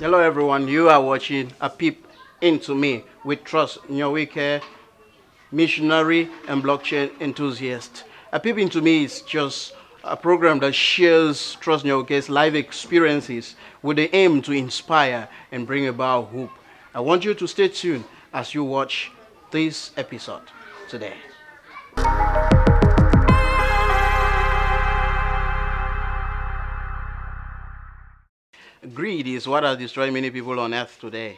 Hello everyone, you are watching A Peep Into Me with Trust Nyawike, missionary and blockchain enthusiast. A Peep Into Me is just a program that shares Trust Nyawike's life experiences with the aim to inspire and bring about hope. I want you to stay tuned as you watch this episode today. Greed is what has destroyed many people on earth today.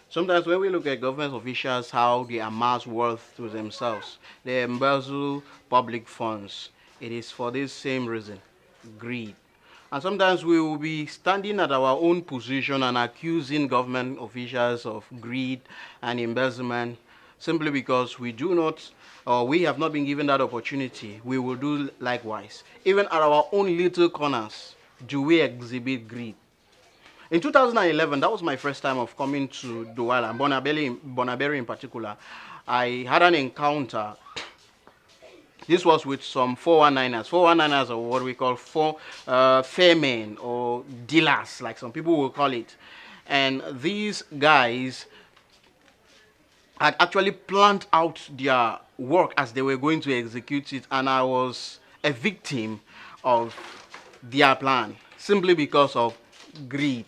Sometimes when we look at government officials, how they amass wealth to themselves, they embezzle public funds. It is for this same reason, greed. And sometimes we will be standing at our own position and accusing government officials of greed and embezzlement simply because we do not or we have not been given that opportunity. We will do likewise. Even at our own little corners, do we exhibit greed? In 2011, that was my first time of coming to Douala, Bonaberi in particular. I had an encounter. This was with some 419ers. 419ers are what we call fairmen or dealers, like some people will call it. And these guys had actually planned out their work as they were going to execute it, and I was a victim of their plan simply because of greed.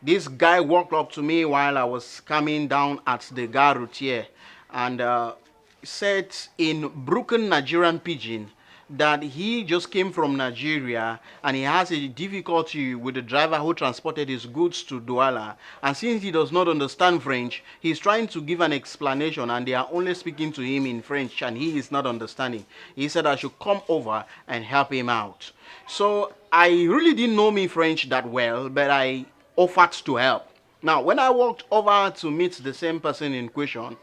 This guy walked up to me while I was coming down at the Gare Routier and said in broken Nigerian pidgin that he just came from Nigeria and he has a difficulty with the driver who transported his goods to Douala, and since he does not understand French, he's trying to give an explanation and they are only speaking to him in French and he is not understanding. He said I should come over and help him out. So I really didn't know me French that well, but I offered to help. Now, when I walked over to meet the same person in question,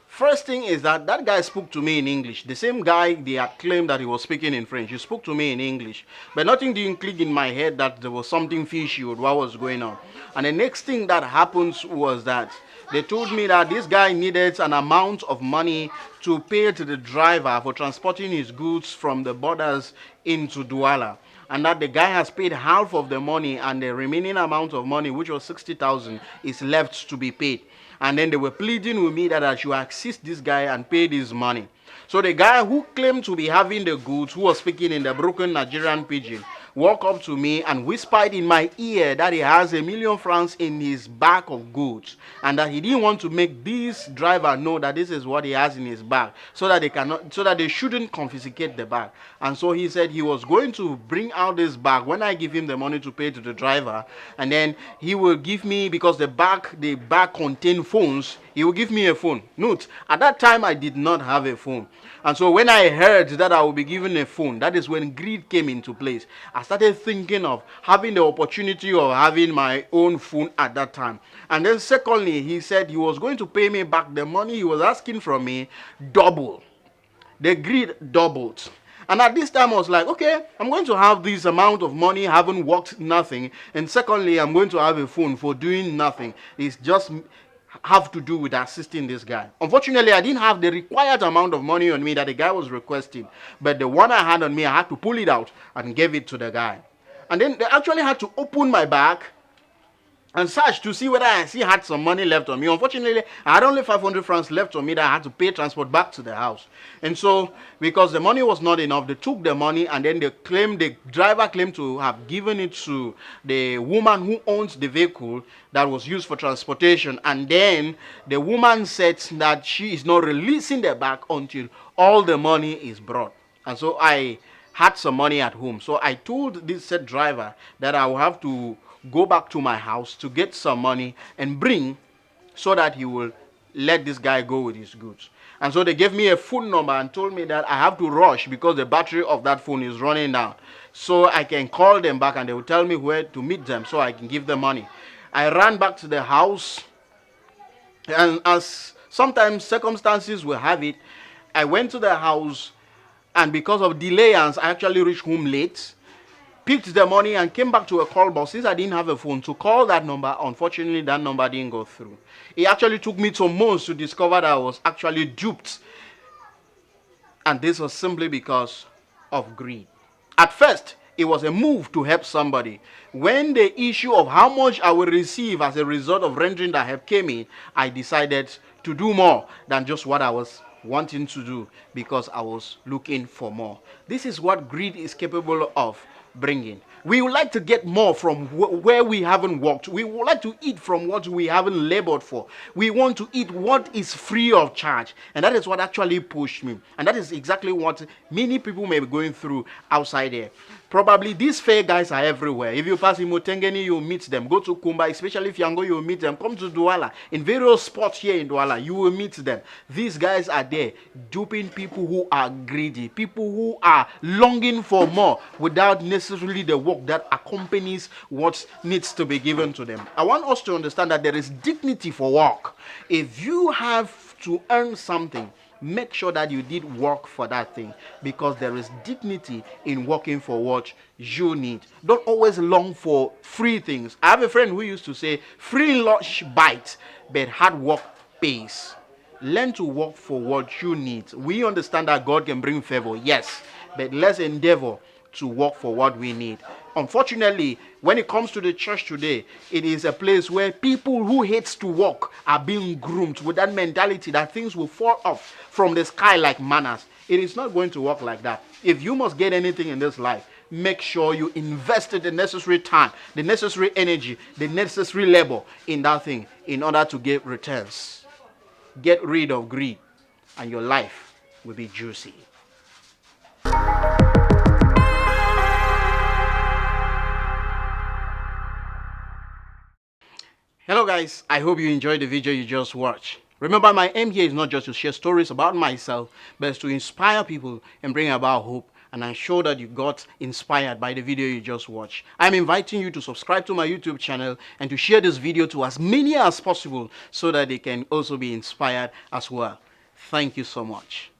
first thing is that that guy spoke to me in English. The same guy they had claimed that he was speaking in French. He spoke to me in English. But nothing didn't click in my head that there was something fishy with what was going on. And the next thing that happens was that they told me that this guy needed an amount of money to pay to the driver for transporting his goods from the borders into Douala, and that the guy has paid half of the money and the remaining amount of money, which was 60,000, is left to be paid. And then they were pleading with me that I should assist this guy and pay this money. So the guy who claimed to be having the goods, who was speaking in the broken Nigerian pidgin, walked up to me and whispered in my ear that he has 1,000,000 francs in his bag of goods and that he didn't want to make this driver know that this is what he has in his bag, so that they shouldn't confiscate the bag. And so he said he was going to bring out this bag when I give him the money to pay to the driver, and then he will give me, because the bag contained phones, he will give me a phone. Note, at that time I did not have a phone. And so when I heard that I will be given a phone, that is when greed came into place. I started thinking of having the opportunity of having my own phone at that time. And then secondly, he said he was going to pay me back the money he was asking from me double. The greed doubled. And at this time I was like, okay, I'm going to have this amount of money, haven't worked nothing. And secondly, I'm going to have a phone for doing nothing. It's just have to do with assisting this guy. Unfortunately, I didn't have the required amount of money on me that the guy was requesting, but the one I had on me, I had to pull it out and give it to the guy. And then they actually had to open my bag and search to see whether I still had some money left on me. Unfortunately, I had only 500 francs left on me that I had to pay transport back to the house. And so, because the money was not enough, they took the money and then the driver claimed to have given it to the woman who owns the vehicle that was used for transportation. And then the woman said that she is not releasing the bag until all the money is brought. And so I had some money at home. So I told this said driver that I will have to go back to my house to get some money and bring, so that he will let this guy go with his goods. And so they gave me a phone number and told me that I have to rush because the battery of that phone is running down. So I can call them back and they will tell me where to meet them so I can give them money. I ran back to the house, and as sometimes circumstances will have it, I went to the house, and because of delayance, I actually reached home late, picked the money and came back to a call box. Since I didn't have a phone to call that number, unfortunately that number didn't go through. It actually took me 2 months to discover that I was actually duped, and this was simply because of greed. At first It was a move to help somebody. When the issue of how much I will receive as a result of rendering that help came in, I decided to do more than just what I was wanting to do, because I was looking for more. This is what greed is capable of bringing. We would like to get more from where we haven't worked. We would like to eat from what we haven't labored for. We want to eat what is free of charge. And that is what actually pushed me. And that is exactly what many people may be going through outside there. Probably these fair guys are everywhere. If you pass in Motengeni, you'll meet them. Go to Kumba, especially if Yango, you'll meet them. Come to Douala. In various spots here in Douala, you will meet them. These guys are there duping people who are greedy, people who are longing for more without necessarily the work that accompanies what needs to be given to them. I want us to understand that there is dignity for work. If you have to earn something, make sure that you did work for that thing, because there is dignity in working for what you need. Don't always long for free things. I have a friend who used to say, free lunch bites, but hard work pays. Learn to work for what you need. We understand that God can bring favor, yes, but let's endeavor to work for what we need. Unfortunately, when it comes to the church today, it is a place where people who hate to work are being groomed with that mentality that things will fall off from the sky like manners. It is not going to work like that. If you must get anything in this life, make sure you invest the necessary time, the necessary energy, the necessary labor in that thing in order to get returns. Get rid of greed, and your life will be juicy. Hello guys, I hope you enjoyed the video you just watched. Remember, my aim here is not just to share stories about myself, but to inspire people and bring about hope. And I'm sure that you got inspired by the video you just watched. I'm inviting you to subscribe to my YouTube channel and to share this video to as many as possible so that they can also be inspired as well. Thank you so much.